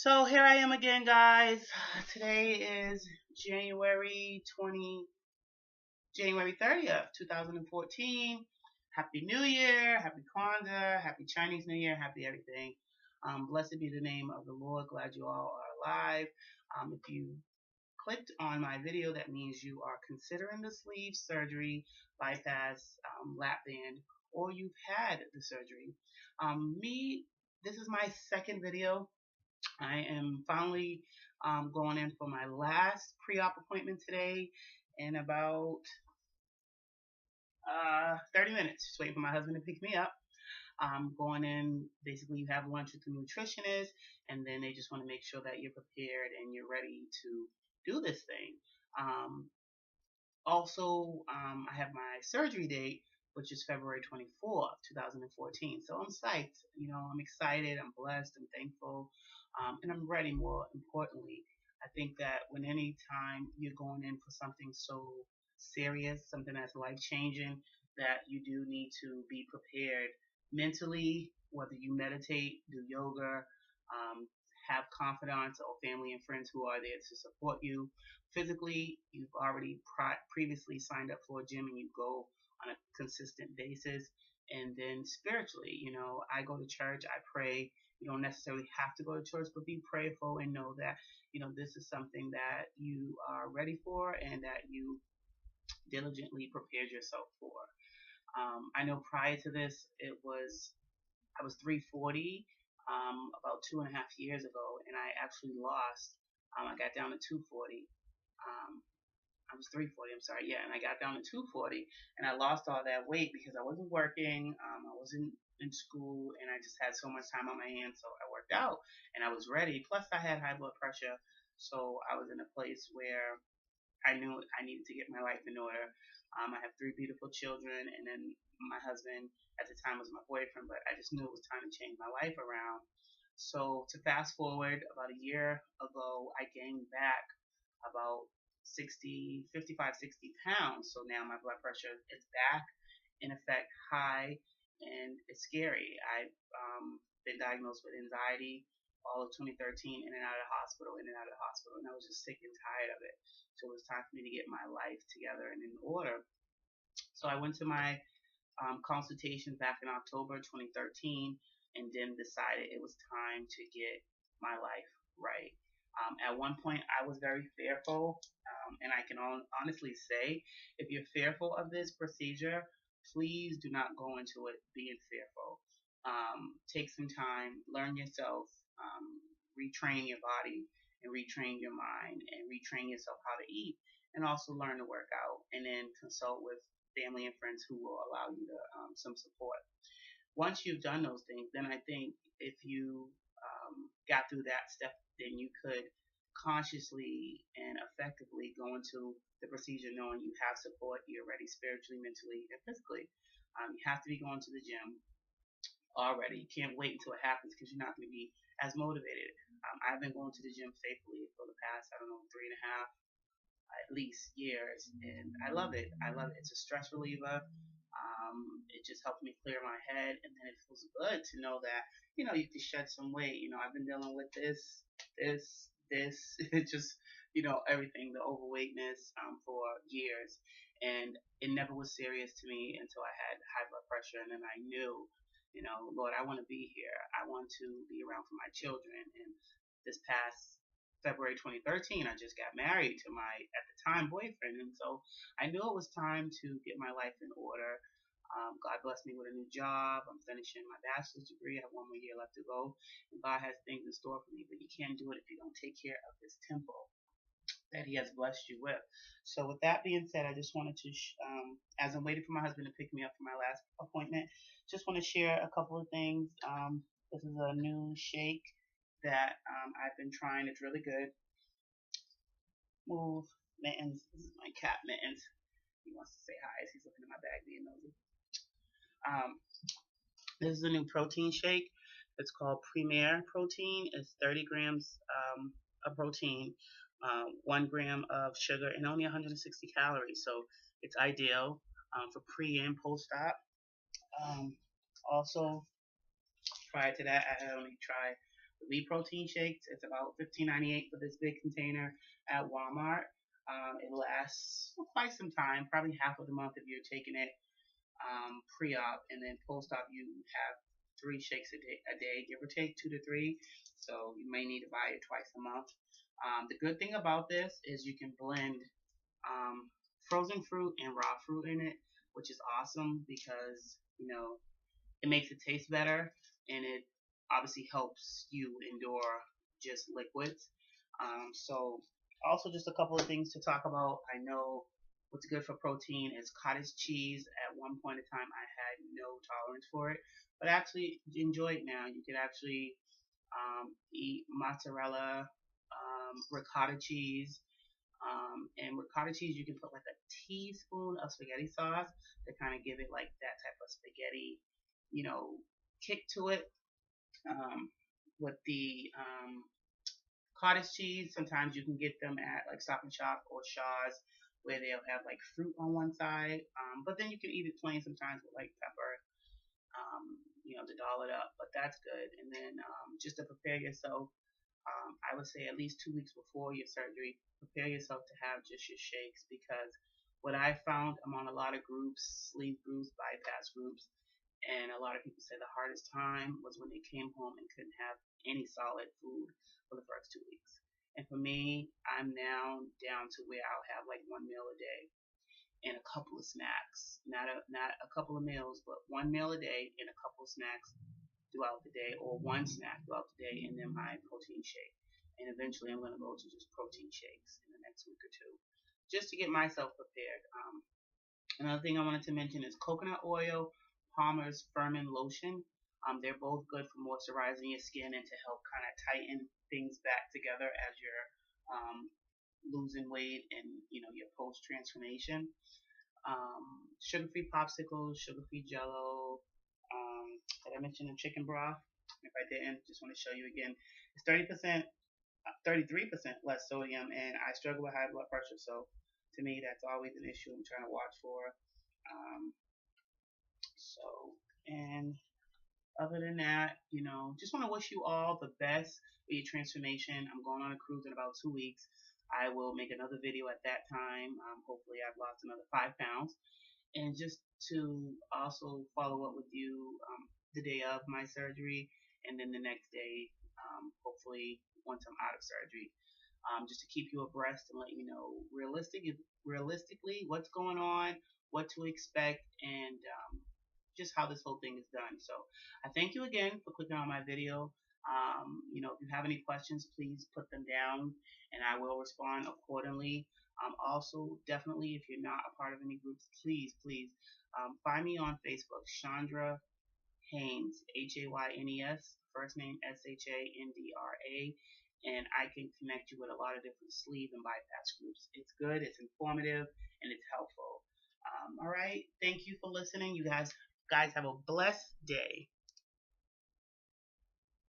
So here I am again, guys. Today is January 30th, 2014. Happy New Year, Happy Kwanzaa, Happy Chinese New Year, Happy everything. Blessed be the name of the Lord. Glad you all are alive. If you clicked on my video, that means you are considering the sleeve surgery, bypass, lap band, or you've had the surgery. This is my second video. I am finally going in for my last pre-op appointment today in about 30 minutes. Just waiting for my husband to pick me up. Going in, basically, you have lunch with the nutritionist, and then they just want to make sure that you're prepared and you're ready to do this thing. Um, I have my surgery date, which is February 24th, 2014. So I'm psyched. I'm excited. I'm blessed. I'm thankful. And I'm ready, more importantly. I think that when any time you're going in for something so serious, something that's life changing, that you do need to be prepared mentally, whether you meditate, do yoga, have confidants or family and friends who are there to support you. Physically, you've already previously signed up for a gym and you go on a consistent basis. And then spiritually, I go to church, I pray. You don't necessarily have to go to church, but be prayerful and know that, this is something that you are ready for and that you diligently prepared yourself for. I know prior to this, I was 340 about 2.5 years ago, and I actually lost. I got down to 240. Um, I was 340, I'm sorry, yeah, and I got down to 240, and I lost all that weight because I wasn't working, I wasn't in school, and I just had so much time on my hands, so I worked out, and I was ready. Plus, I had high blood pressure, so I was in a place where I knew I needed to get my life in order. I have three beautiful children, and then my husband at the time was my boyfriend, but I just knew it was time to change my life around. So to fast forward, about a year ago, I gained back about 60, 55, 60 pounds. So now my blood pressure is back in effect high, and it's scary. I've been diagnosed with anxiety all of 2013, in and out of the hospital, in and out of the hospital, and I was just sick and tired of it. So it was time for me to get my life together and in order. So I went to my consultation back in October 2013, and then decided it was time to get my life right. At one point, I was very fearful, and I can honestly say, if you're fearful of this procedure, please do not go into it being fearful. Take some time, learn yourself, retrain your body, and retrain your mind, and retrain yourself how to eat, and also learn to work out, and then consult with family and friends who will allow you to some support. Once you've done those things, then I think if you got through that step, then you could consciously and effectively go into the procedure knowing you have support, you're ready spiritually, mentally, and physically. You have to be going to the gym already. You can't wait until it happens because you're not going to be as motivated. I've been going to the gym faithfully for the past, I don't know, 3.5 at least years, and I love it. I love it. It's a stress reliever. It just helps me clear my head, and then it feels good to know that you can shed some weight. I've been dealing with this, it just everything, the overweightness for years, and it never was serious to me until I had high blood pressure, and then I knew, Lord, I want to be here. I want to be around for my children, and this past February 2013, I just got married to my, at the time, boyfriend. And so I knew it was time to get my life in order. God blessed me with a new job. I'm finishing my bachelor's degree. I have one more year left to go. And God has things in store for me, but you can't do it if you don't take care of this temple that He has blessed you with. So, with that being said, I just wanted to, as I'm waiting for my husband to pick me up for my last appointment, just want to share a couple of things. This is a new shake that I've been trying. It's really good. Move, Mittens. This is my cat, Mittens. He wants to say hi as he's looking at my bag being nosy. Um, this is a new protein shake. It's called Premier Protein. It's 30 grams of protein, 1 gram of sugar, and only 160 calories. So it's ideal for pre and post op. Also, prior to that, I had only tried the wheat protein shakes. It's about $15.98 for this big container at Walmart. It lasts quite some time, probably half of the month if you're taking it pre-op, and then post-op you have 3 shakes a day, give or take 2 to 3. So you may need to buy it twice a month. The good thing about this is you can blend um, frozen fruit and raw fruit in it, which is awesome because it makes it taste better, and it obviously helps you endure just liquids. So also just a couple of things to talk about. I know what's good for protein is cottage cheese. At one point in time, I had no tolerance for it, but I actually enjoy it now. You can actually eat mozzarella, ricotta cheese, and ricotta cheese, you can put like a teaspoon of spaghetti sauce to kind of give it like that type of spaghetti, you know, kick to it. Um, with the cottage cheese, sometimes you can get them at like Stop and Shop or Shaw's, where they'll have like fruit on one side. But then you can eat it plain sometimes with like pepper, to doll it up. But that's good. And then just to prepare yourself, I would say at least 2 weeks before your surgery, prepare yourself to have just your shakes, because what I found, I'm on a lot of groups, sleeve groups, bypass groups, and a lot of people say the hardest time was when they came home and couldn't have any solid food for the first 2 weeks. And for me, I'm now down to where I'll have like one meal a day and a couple of snacks. Not a couple of meals, but one meal a day and a couple of snacks throughout the day, or one snack throughout the day, and then my protein shake. And eventually I'm going to go to just protein shakes in the next week or two, just to get myself prepared. Another thing I wanted to mention is coconut oil, Palmer's Firmin Lotion. They're both good for moisturizing your skin and to help kind of tighten things back together as you're losing weight and your post transformation. Sugar-free popsicles, sugar-free Jello. Did I mention the chicken broth? If I didn't, just want to show you again. It's 30%, 33% less sodium, and I struggle with high blood pressure, so to me that's always an issue I'm trying to watch for. Um, and other than that, just want to wish you all the best for your transformation. I'm going on a cruise in about 2 weeks. I will make another video at that time. Hopefully, I've lost another 5 pounds. And just to also follow up with you the day of my surgery, and then the next day, hopefully, once I'm out of surgery, just to keep you abreast and let you know realistically what's going on, what to expect, and just how this whole thing is done. So I thank you again for clicking on my video. If you have any questions, please put them down and I will respond accordingly. Also, definitely, if you're not a part of any groups, please find me on Facebook, Chandra Haynes, Haynes, first name Shandra, and I can connect you with a lot of different sleeve and bypass groups. It's good, it's informative, and it's helpful. All right, thank you for listening. You guys have a blessed day.